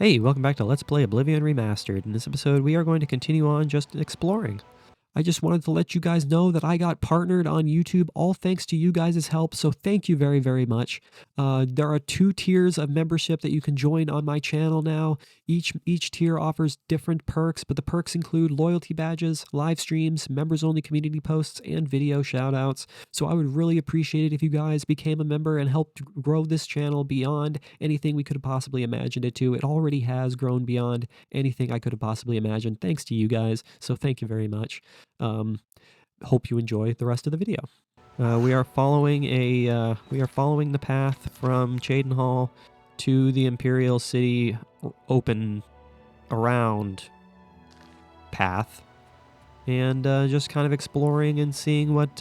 Hey, welcome back to Let's Play Oblivion Remastered. In this episode, we are going to continue on just exploring. I just wanted to let you guys know that I got partnered on YouTube, all thanks to you guys' help, so thank you very, very much. There are 2 tiers of membership that you can join on my channel now. Each tier offers different perks, but the perks include loyalty badges, live streams, members-only community posts, and video shoutouts. So I would really appreciate it if you guys became a member and helped grow this channel beyond anything we could have possibly imagined it to. It already has grown beyond anything I could have possibly imagined, thanks to you guys, so thank you very much. Hope you enjoy the rest of the video. We are following the path from Cheydinhal to the Imperial City open around path, and just kind of exploring and seeing what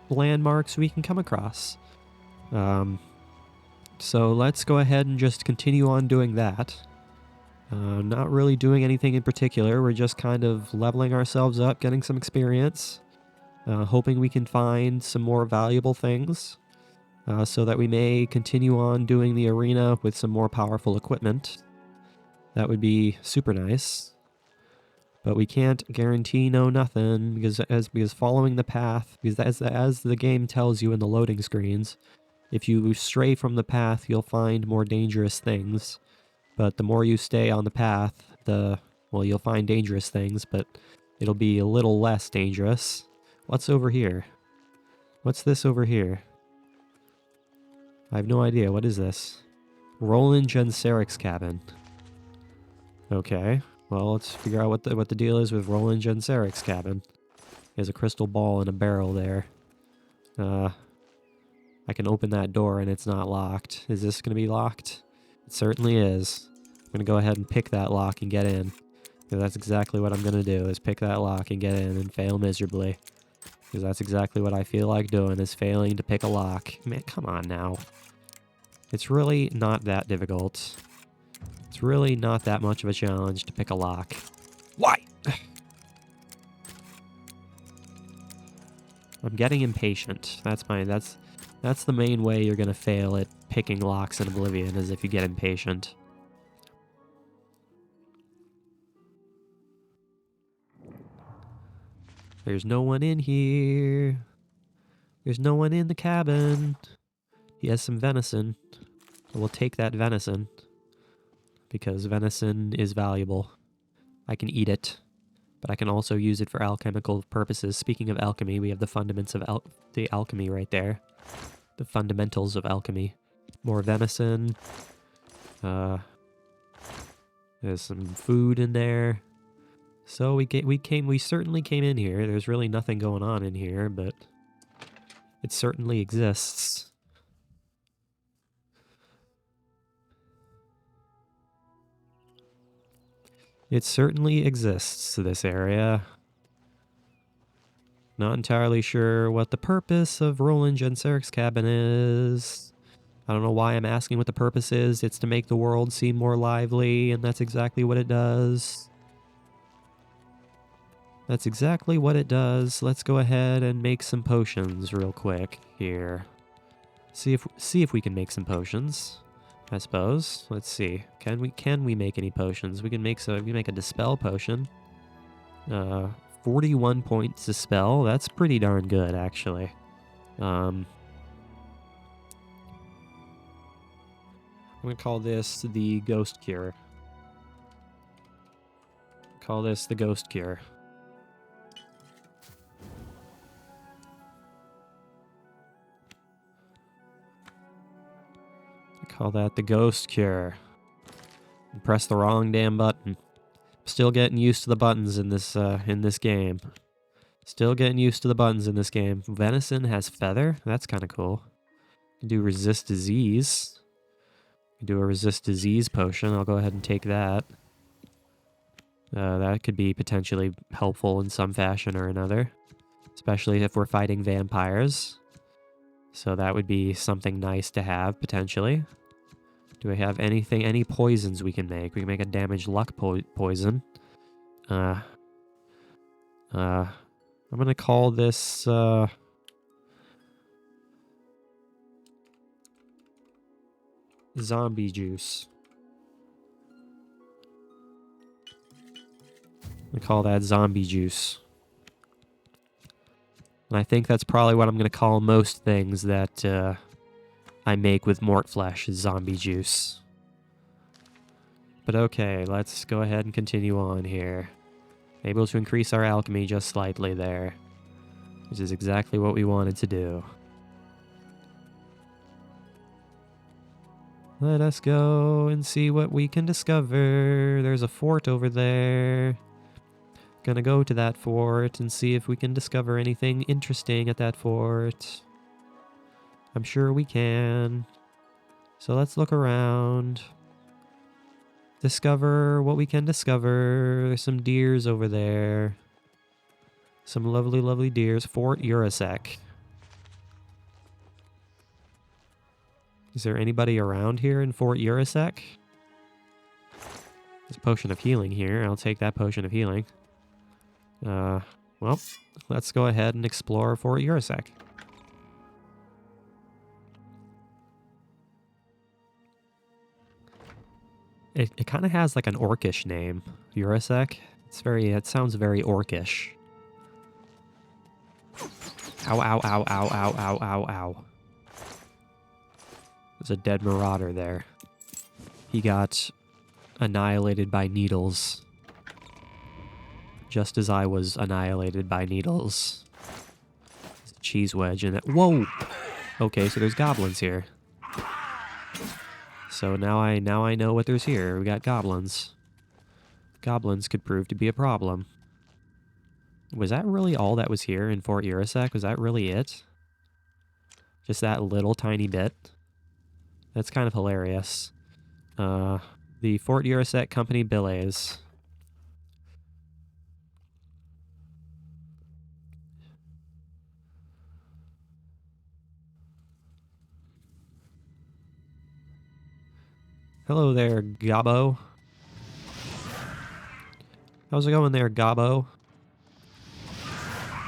landmarks we can come across. So let's go ahead and just continue on doing that. Not really doing anything in particular. We're just kind of leveling ourselves up, getting some experience, hoping we can find some more valuable things, so that we may continue on doing the arena with some more powerful equipment. That would be super nice. But we can't guarantee nothing, because following the path, because as the game tells you in the loading screens, if you stray from the path, you'll find more dangerous things. But the more you stay on the path, you'll find dangerous things, but it'll be a little less dangerous. What's over here? What's this over here? I have no idea. What is this? Roland Genseric's cabin. Okay. Well, let's figure out what the deal is with Roland Genseric's cabin. There's a crystal ball in a barrel there. I can open that door and it's not locked. Is this going to be locked? It certainly is. I'm going to go ahead and pick that lock and get in. Because that's exactly what I'm going to do, is pick that lock and get in and fail miserably. Because that's exactly what I feel like doing, is failing to pick a lock. Man, come on now. It's really not that difficult. It's really not that much of a challenge to pick a lock. Why? I'm getting impatient. That's the main way you're going to fail at picking locks in Oblivion, is if you get impatient. There's no one in here. There's no one in the cabin. He has some venison. We'll take that venison, because venison is valuable. I can eat it, but I can also use it for alchemical purposes. Speaking of alchemy, we have the fundamentals of the alchemy right there. The fundamentals of alchemy. More venison. There's some food in there. So we certainly came in here. There's really nothing going on in here, but it certainly exists. It certainly exists, this area. Not entirely sure what the purpose of Roland Genseric's cabin is. I don't know why I'm asking what the purpose is. It's to make the world seem more lively, and that's exactly what it does. That's exactly what it does. Let's go ahead and make some potions real quick here. See if we can make some potions, I suppose. Let's see. Can we make any potions? We can make a dispel potion. 41 points dispel. That's pretty darn good, actually. I'm gonna call this the Ghost Cure. Call this the Ghost Cure. Call that the Ghost Cure. Press the wrong damn button. Still getting used to the buttons in this game. Still getting used to the buttons in this game. Venison has feather? That's kind of cool. You can do resist disease. You can do a resist disease potion. I'll go ahead and take that. That could be potentially helpful in some fashion or another. Especially if we're fighting vampires. So that would be something nice to have, potentially. Do we have any poisons we can make? We can make a damaged luck poison. I'm gonna call this, zombie juice. I call that zombie juice. And I think that's probably what I'm going to call most things that I make with mort flesh is zombie juice. But okay, let's go ahead and continue on here. Able to increase our alchemy just slightly there, which is exactly what we wanted to do. Let us go and see what we can discover. There's a fort over there. Gonna go to that fort and see if we can discover anything interesting at that fort. I'm sure we can. So let's look around. Discover what we can discover. There's some deers over there. Some lovely, lovely deers. Fort Urasek. Is there anybody around here in Fort Urasek? There's a potion of healing here. I'll take that potion of healing. Well, let's go ahead and explore Fort Urasek. It kind of has like an orcish name, Urasek. It sounds very orcish. Ow, ow, ow, ow, ow, ow, ow, ow. There's a dead marauder there. He got annihilated by needles. Just as I was annihilated by needles. There's a cheese wedge in it. Whoa! Okay, so there's goblins here. So now I know what there's here. We got goblins. Goblins could prove to be a problem. Was that really all that was here in Fort Urasek? Was that really it? Just that little tiny bit? That's kind of hilarious. The Fort Urasek Company billets. Hello there, Gobbo. How's it going there, Gobbo?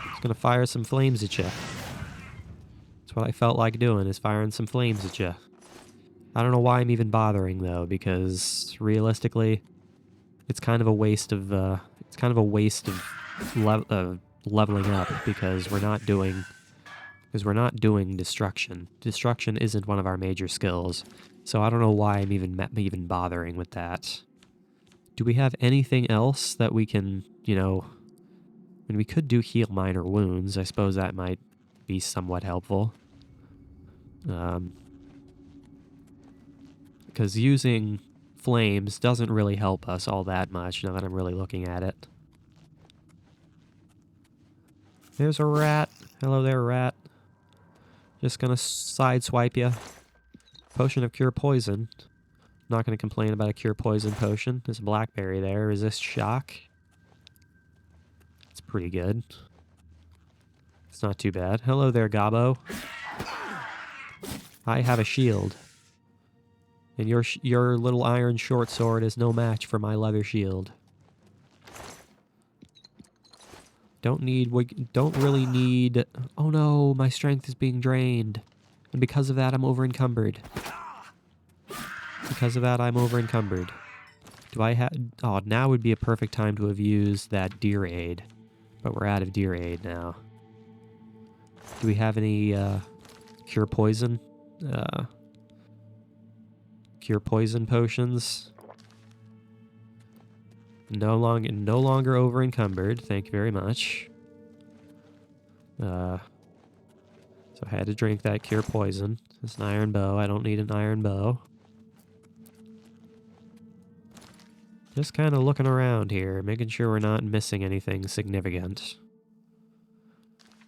Just gonna fire some flames at you. That's what I felt like doing, is firing some flames at you. I don't know why I'm even bothering though, because realistically, it's kind of a waste of leveling up because we're not doing destruction. Destruction isn't one of our major skills, so I don't know why I'm even bothering with that. Do we have anything else that we can, you know? I mean, we could do heal minor wounds. I suppose that might be somewhat helpful. Because using flames doesn't really help us all that much now that I'm really looking at it. There's a rat. Hello there, rat. Just gonna sideswipe you. Potion of Cure Poison. Not gonna complain about a Cure Poison potion. There's a blackberry there. Resist shock. It's pretty good. It's not too bad. Hello there, Gobbo. I have a shield. And your little iron short sword is no match for my leather shield. Don't really need... Oh no, my strength is being drained. And because of that, I'm over encumbered. Do I have... Oh, now would be a perfect time to have used that deer aid. But we're out of deer aid now. Do we have any cure poison? Cure poison potions? No longer over encumbered. Thank you very much. So I had to drink that cure poison. It's an iron bow. I don't need an iron bow. Just kind of looking around here, making sure we're not missing anything significant.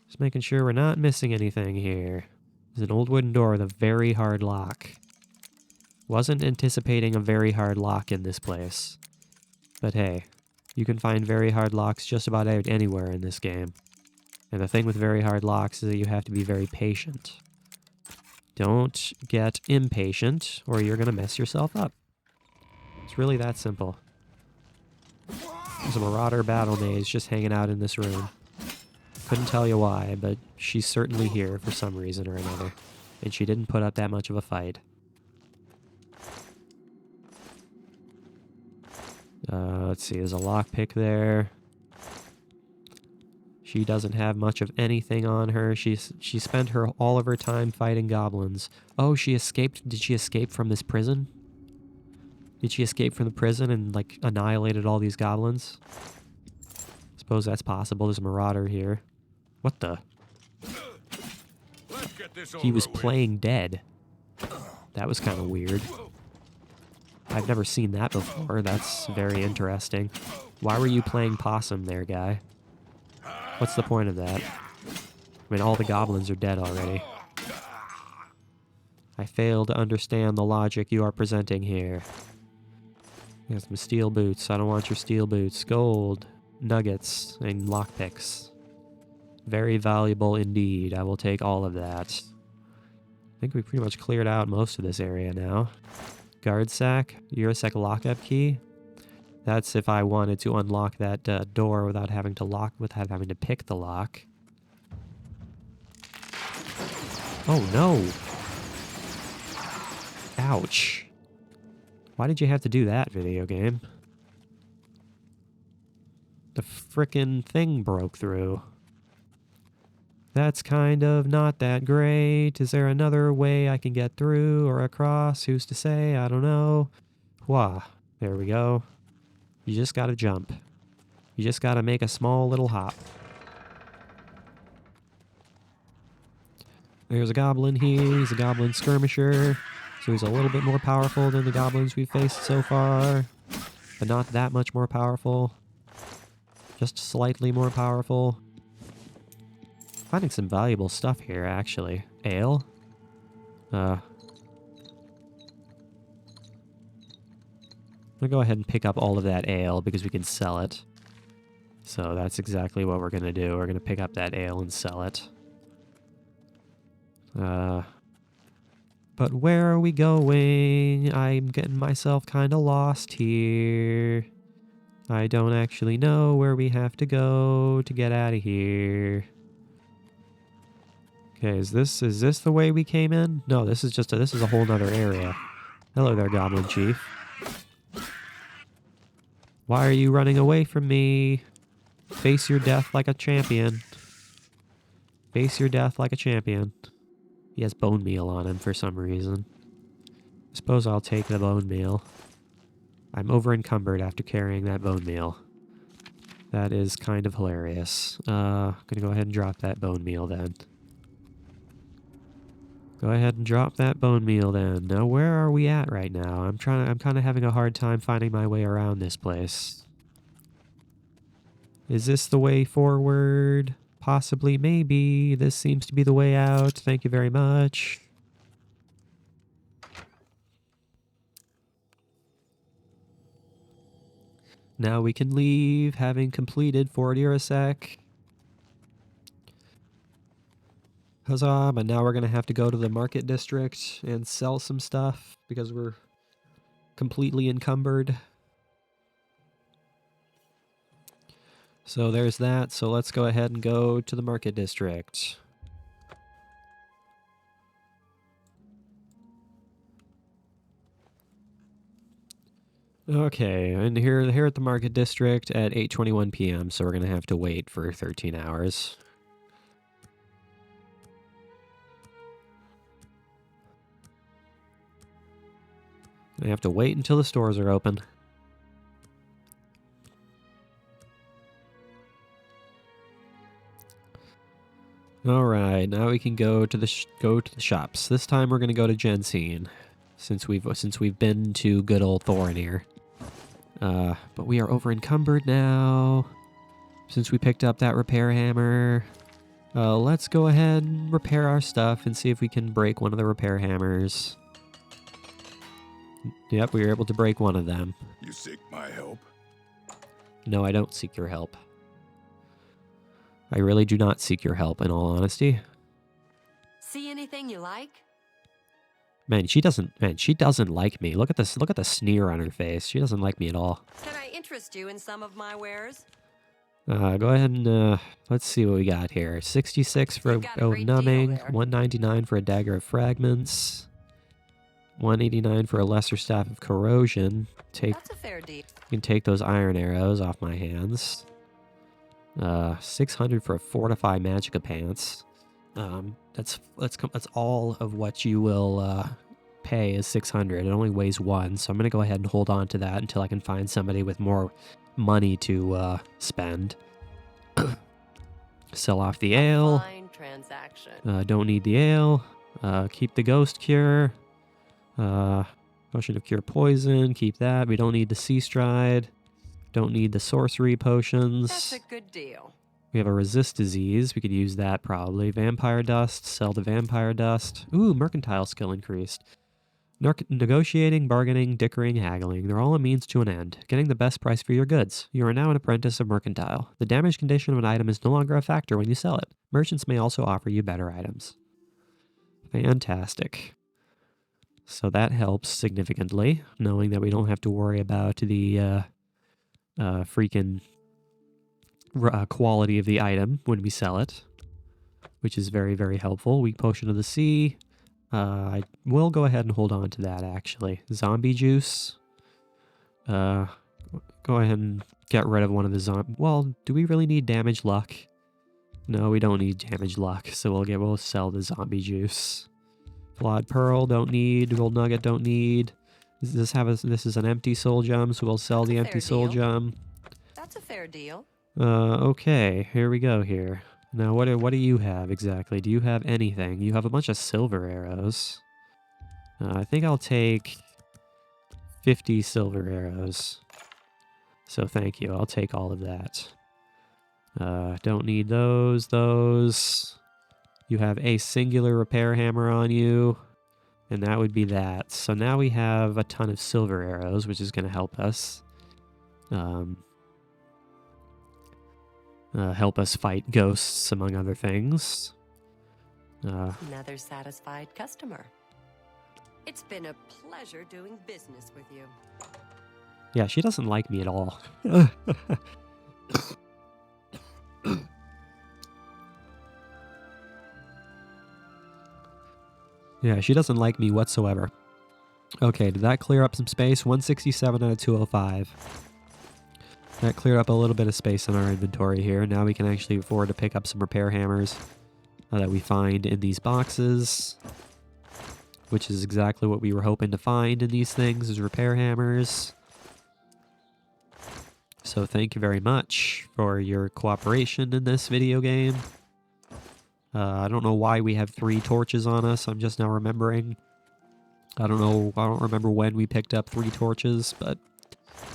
Just making sure we're not missing anything here. There's an old wooden door with a very hard lock. Wasn't anticipating a very hard lock in this place. But hey, you can find very hard locks just about anywhere in this game. And the thing with very hard locks is that you have to be very patient. Don't get impatient, or you're going to mess yourself up. It's really that simple. There's a marauder battle maze just hanging out in this room. Couldn't tell you why, but she's certainly here for some reason or another. And she didn't put up that much of a fight. Let's see, there's a lockpick there. She doesn't have much of anything on her. She spent all of her time fighting goblins. Oh, she escaped. Did she escape from this prison? Did she escape from the prison and, like, annihilated all these goblins? Suppose that's possible. There's a marauder here. What the? He was playing dead. That was kind of weird. I've never seen that before. That's very interesting. Why were you playing possum there, guy? What's the point of that? I mean, all the goblins are dead already. I fail to understand the logic you are presenting here. You have some steel boots. I don't want your steel boots. Gold, nuggets, and lockpicks. Very valuable indeed. I will take all of that. I think we pretty much cleared out most of this area now. Guard sack, Eurosec lockup key. That's if I wanted to unlock that door without having to pick the lock. Oh no! Ouch. Why did you have to do that, video game? The frickin' thing broke through. That's kind of not that great. Is there another way I can get through or across? Who's to say? I don't know. Wah. There we go. You just gotta jump. You just gotta make a small little hop. There's a goblin here. He's a goblin skirmisher. So he's a little bit more powerful than the goblins we've faced so far. But not that much more powerful. Just slightly more powerful. Finding some valuable stuff here, actually. Ale? I'm gonna go ahead and pick up all of that ale because we can sell it. So that's exactly what we're gonna do. We're gonna pick up that ale and sell it. But where are we going? I'm getting myself kind of lost here. I don't actually know where we have to go to get out of here. Okay, is this the way we came in? No, this is a whole nother area. Hello there, Goblin Chief. Why are you running away from me? Face your death like a champion. Face your death like a champion. He has bone meal on him for some reason. I suppose I'll take the bone meal. I'm over encumbered after carrying that bone meal. That is kind of hilarious. Gonna go ahead and drop that bone meal then. Go ahead and drop that bone meal then. Now where are we at right now? I'm kind of having a hard time finding my way around this place. Is this the way forward? Possibly, maybe. This seems to be the way out. Thank you very much. Now we can leave, having completed 40 or a sec. Huzzah, but now we're going to have to go to the market district and sell some stuff because we're completely encumbered. So there's that, so let's go ahead and go to the market district. Okay, and here at the market district at 8:21 p.m., so we're going to have to wait for 13 hours. I have to wait until the stores are open. All right, now we can go to the shops. This time we're gonna go to Jensine, since we've been to good old Thorinir. But we are over encumbered now. Since we picked up that repair hammer, let's go ahead and repair our stuff and see if we can break one of the repair hammers. Yep, we were able to break one of them. You seek my help? No, I don't seek your help. I really do not seek your help, in all honesty. See anything you like? Man, she doesn't like me. Look at this. Look at the sneer on her face. She doesn't like me at all. Can I interest you in some of my wares? Go ahead and let's see what we got here. 66 for numbing, 199 for a dagger of fragments, 189 for a lesser staff of corrosion. That's a fair deal. You can take those iron arrows off my hands. 600 for a Fortify Magicka pants. That's all of what you will pay is 600. It only weighs 1, so I'm gonna go ahead and hold on to that until I can find somebody with more money to spend. Sell off the ale. Fine transaction. Don't need the ale. Keep the ghost cure. Potion of cure poison. Keep that. We don't need the sea stride. Don't need the sorcery potions. That's a good deal. We have a resist disease. We could use that probably. Vampire dust. Sell the vampire dust. Ooh, mercantile skill increased. Negotiating, bargaining, dickering, haggling. They're all a means to an end. Getting the best price for your goods. You are now an apprentice of mercantile. The damage condition of an item is no longer a factor when you sell it. Merchants may also offer you better items. Fantastic. So that helps significantly, knowing that we don't have to worry about the freaking quality of the item when we sell it, which is very, very helpful. Weak potion of the sea. I will go ahead and hold on to that, actually. Zombie juice. Go ahead and get rid of one of the zombie... Well, do we really need damage luck? No, we don't need damage luck, so we'll sell the zombie juice. Flawed pearl, don't need. Gold nugget, don't need. This is an empty soul gem, so we'll sell the empty soul gem. That's a fair deal. Okay, here we go here. Now, what do you have exactly? Do you have anything? You have a bunch of silver arrows. I think I'll take 50 silver arrows. So thank you. I'll take all of that. Don't need those. You have a singular repair hammer on you. And that would be that. So now we have a ton of silver arrows, which is going to help us. Help us fight ghosts, among other things. Another satisfied customer. It's been a pleasure doing business with you. Yeah, she doesn't like me at all. Yeah, she doesn't like me whatsoever. Okay, did that clear up some space? 167 out of 205. That cleared up a little bit of space in our inventory here. Now we can actually afford to pick up some repair hammers that we find in these boxes, which is exactly what we were hoping to find in these things, is repair hammers. So thank you very much for your cooperation in this video game. I don't know why we have 3 torches on us. I'm just now remembering. I don't remember when we picked up 3 torches, but...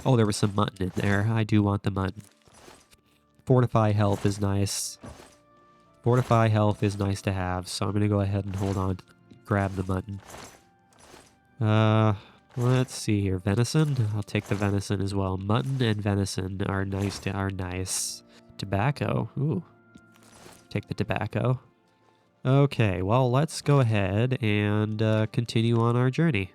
Oh, there was some mutton in there. I do want the mutton. Fortify health is nice. Fortify health is nice to have, so I'm going to go ahead and hold on to grab the mutton. Let's see here. Venison? I'll take the venison as well. Mutton and venison are nice. Tobacco. Ooh. Take the tobacco. Okay, well, let's go ahead and continue on our journey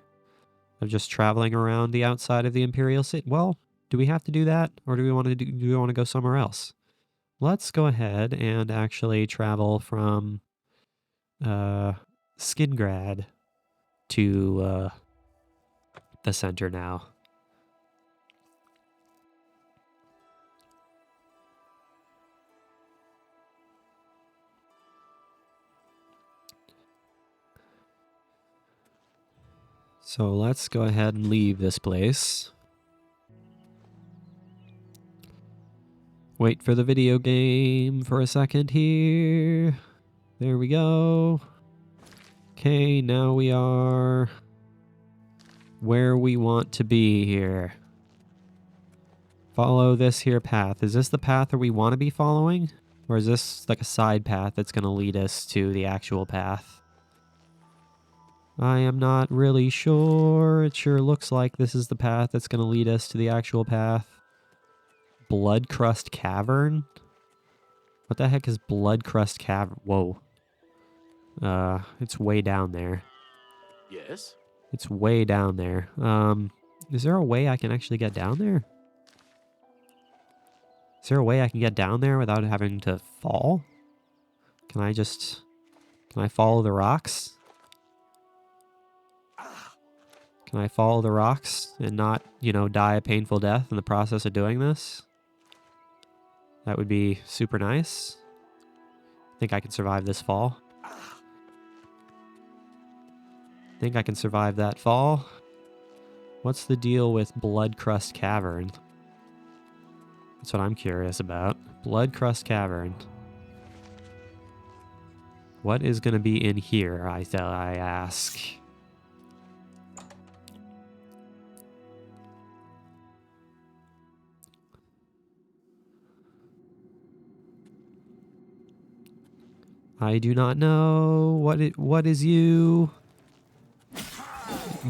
of just traveling around the outside of the Imperial City. Well, do we have to do that, or do we want to go somewhere else? Let's go ahead and actually travel from Skingrad to the center now. So let's go ahead and leave this place. Wait for the video game for a second here. There we go. Okay, now we are where we want to be here. Follow this here path. Is this the path that we want to be following? Or is this like a side path that's going to lead us to the actual path? I am not really sure. It sure looks like this is the path that's going to lead us to the actual path. Blood Crust Cavern? What the heck is Blood Crust Cavern? Whoa. It's way down there. Yes? It's way down there. Is there a way I can actually get down there? Is there a way I can get down there without having to fall? Can I follow the rocks? Can I follow the rocks and not, die a painful death in the process of doing this? That would be super nice. Think I can survive this fall. Think I can survive that fall. What's the deal with Blood Crust Cavern? That's what I'm curious about. Blood Crust Cavern. What is going to be in here, I ask? I do not know. What is you?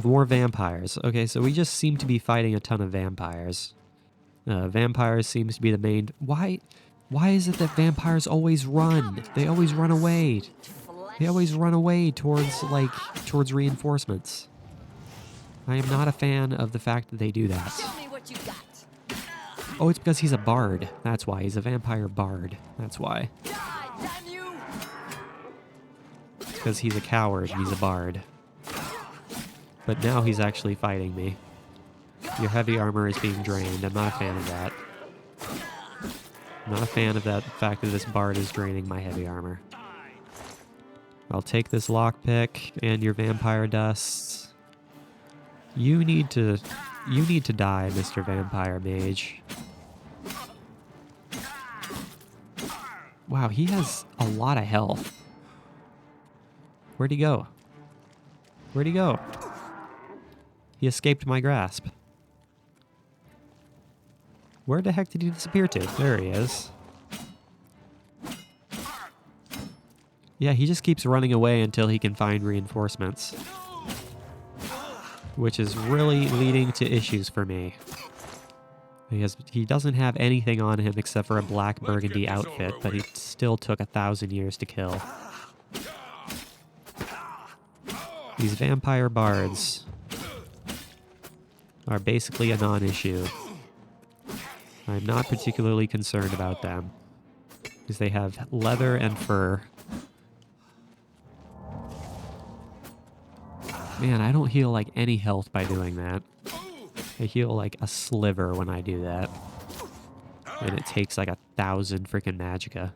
More vampires. Okay, so we just seem to be fighting a ton of vampires. Vampires seems to be the main... Why is it that vampires always run? They always run away. They always run away towards reinforcements. I am not a fan of the fact that they do that. Show me what you got. Oh, it's because he's a bard. That's why. He's a vampire bard. That's why. Die, damn you! It's because he's a coward and he's a bard. But now he's actually fighting me. Your heavy armor is being drained. I'm not a fan of that. I'm not a fan of that fact that this bard is draining my heavy armor. I'll take this lockpick and your vampire dusts. You need to die, Mr. Vampire Mage. Wow, he has a lot of health. Where'd he go? Where'd he go? He escaped my grasp. Where the heck did he disappear to? There he is. Yeah, he just keeps running away until he can find reinforcements. Which is really leading to issues for me. He doesn't have anything on him except for a black burgundy outfit, but he still took 1,000 years to kill. These vampire bards are basically a non-issue. I'm not particularly concerned about them, because they have leather and fur. Man, I don't heal like any health by doing that. I heal like a sliver when I do that. And it takes like 1,000 freaking magicka.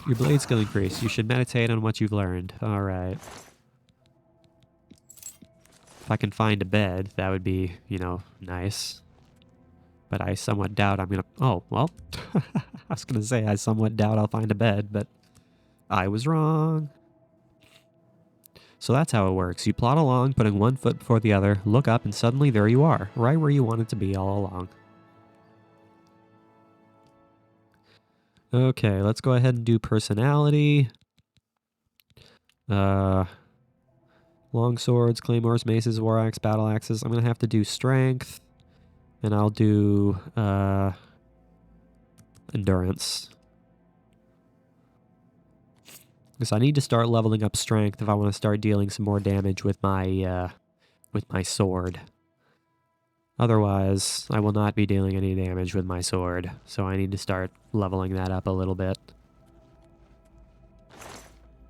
Your blade skill increase. You should meditate on what you've learned. Alright. If I can find a bed, that would be, nice. But I somewhat doubt I'm gonna... Oh, well. I was gonna say I somewhat doubt I'll find a bed, but I was wrong. So that's how it works. You plod along, putting one foot before the other, look up, and suddenly there you are, right where you wanted to be all along. Okay, let's go ahead and do personality. Long swords, claymores, maces, war axe, battle axes. I'm going to have to do strength, and I'll do endurance. Because I need to start leveling up strength if I want to start dealing some more damage with my sword. Otherwise, I will not be dealing any damage with my sword, so I need to start leveling that up a little bit.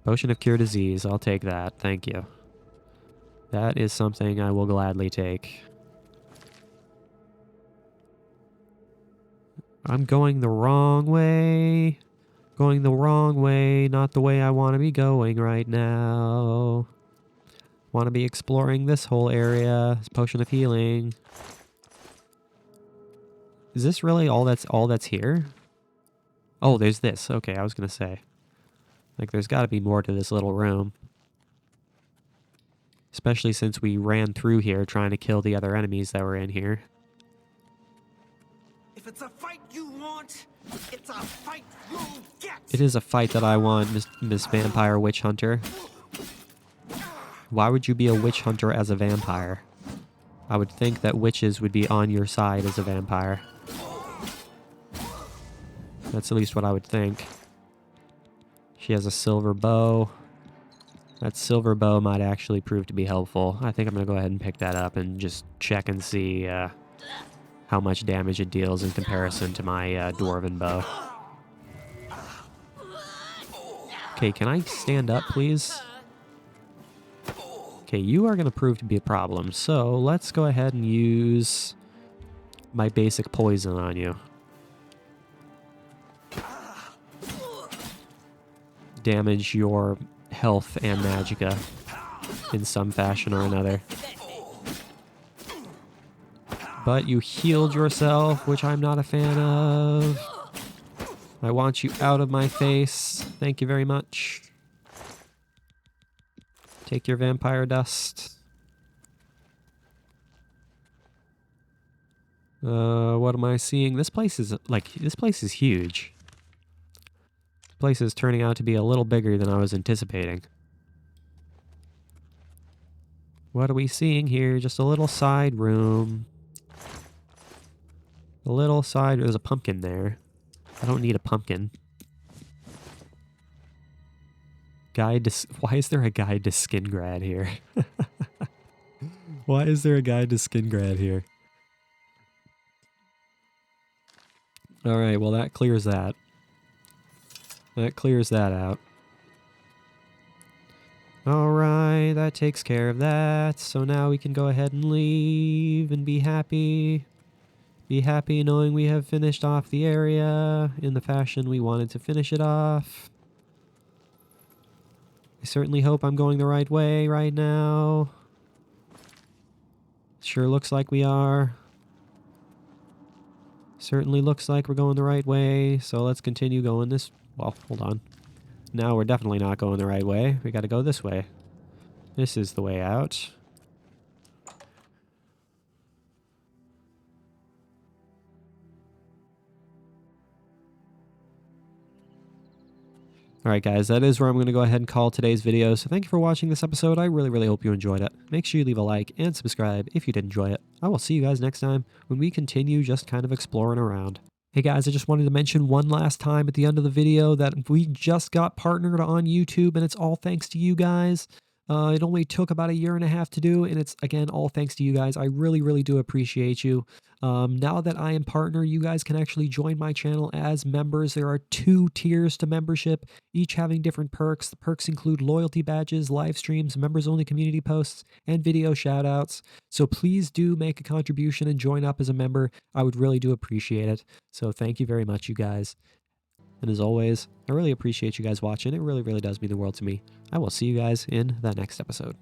Potion of Cure Disease, I'll take that, thank you. That is something I will gladly take. I'm going the wrong way. Going the wrong way, not the way I want to be going right now. Want to be exploring this whole area. This potion of healing. Is this really all that's here? Oh, there's this. Okay, I was gonna say. Like, there's got to be more to this little room. Especially since we ran through here trying to kill the other enemies that were in here. If it's a fight you want, it's a fight you'll get. It is a fight that I want, Miss Vampire Witch Hunter. Why would you be a witch hunter as a vampire? I would think that witches would be on your side as a vampire. That's at least what I would think. She has a silver bow. That silver bow might actually prove to be helpful. I think I'm going to go ahead and pick that up and just check and see how much damage it deals in comparison to my dwarven bow. Okay, can I stand up, please? Okay, you are going to prove to be a problem, so let's go ahead and use my basic poison on you. Damage your health and magicka in some fashion or another. But you healed yourself, which I'm not a fan of. I want you out of my face. Thank you very much. Take your vampire dust. What am I seeing? This place is huge. This place is turning out to be a little bigger than I was anticipating. What are we seeing here? Just a little side room. A little side... There's a pumpkin there. I don't need a pumpkin. Guide to... Why is there a guide to Skingrad here? Why is there a guide to Skingrad here? Alright, well that clears that. That clears that out. Alright, that takes care of that. So now we can go ahead and leave and be happy. Be happy knowing we have finished off the area in the fashion we wanted to finish it off. I certainly hope I'm going the right way right now. Sure looks like we are. Certainly looks like we're going the right way, so let's continue going this... Well, hold on. Now we're definitely not going the right way. We gotta go this way. This is the way out. Alright guys, that is where I'm going to go ahead and call today's video. So thank you for watching this episode. I really hope you enjoyed it. Make sure you leave a like and subscribe if you did enjoy it. I will see you guys next time when we continue just kind of exploring around. Hey guys, I just wanted to mention one last time at the end of the video that we just got partnered on YouTube, and it's all thanks to you guys. It only took about 1.5 years to do, and it's, again, all thanks to you guys. I really do appreciate you. Now that I am partner, you guys can actually join my channel as members. There are 2 tiers to membership, each having different perks. The perks include loyalty badges, live streams, members-only community posts, and video shoutouts. So please do make a contribution and join up as a member. I would really do appreciate it. So thank you very much, you guys. And as always, I really appreciate you guys watching. It really does mean the world to me. I will see you guys in the next episode.